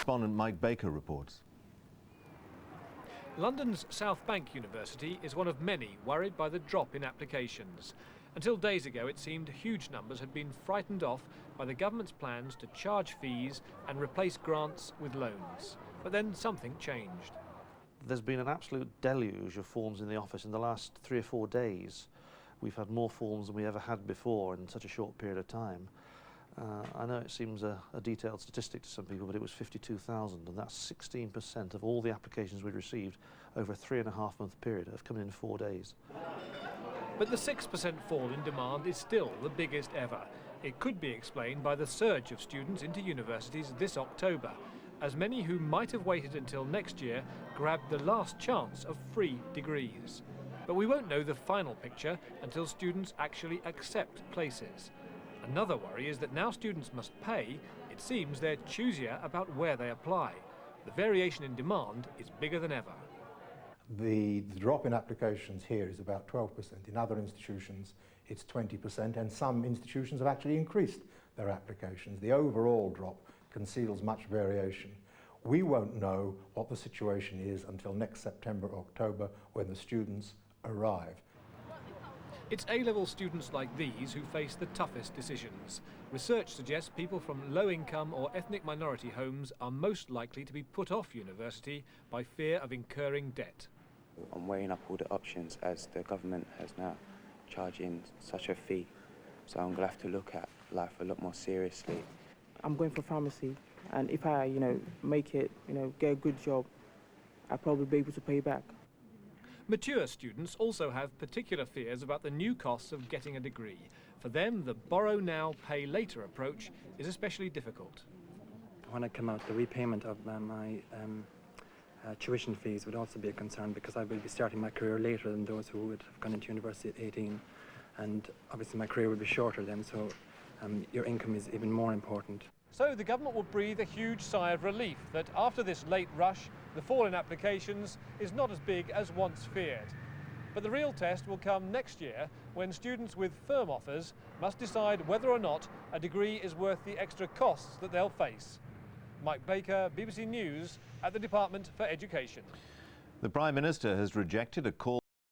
correspondent Mike Baker reports. London's South Bank University is one of many worried by the drop in applications. Until days ago, it seemed huge numbers had been frightened off by the government's plans to charge fees and replace grants with loans. But then something changed. There's been an absolute deluge of forms in the office in the last 3 or 4 days. We've had more forms than we ever had before in such a short period of time. I know it seems a detailed statistic to some people, but it was 52,000, and that's 16% of all the applications we received over a 3.5-month period have come in 4 days. But the 6% fall in demand is still the biggest ever. It could be explained by the surge of students into universities this October, as many who might have waited until next year grabbed the last chance of free degrees. But we won't know the final picture until students actually accept places. Another worry is that now students must pay, it seems they're choosier about where they apply. The variation in demand is bigger than ever. The drop in applications here is about 12%. In other institutions, it's 20%, and some institutions have actually increased their applications. The overall drop conceals much variation. We won't know what the situation is until next September, October, when the students arrive. It's A-level students like these who face the toughest decisions. Research suggests people from low-income or ethnic minority homes are most likely to be put off university by fear of incurring debt. I'm weighing up all the options as the government has now charging such a fee. So I'm going to have to look at life a lot more seriously. I'm going for pharmacy, and if I, make it, get a good job, I'll probably be able to pay back. Mature students also have particular fears about the new costs of getting a degree. For them, the borrow now, pay later approach is especially difficult. When I come out, the repayment of my tuition fees would also be a concern, because I will be starting my career later than those who would have gone into university at 18. And obviously my career will be shorter then, so your income is even more important. So the government will breathe a huge sigh of relief that after this late rush, the fall in applications is not as big as once feared. But the real test will come next year, when students with firm offers must decide whether or not a degree is worth the extra costs that they'll face. Mike Baker, BBC News, at the Department for Education. The Prime Minister has rejected a call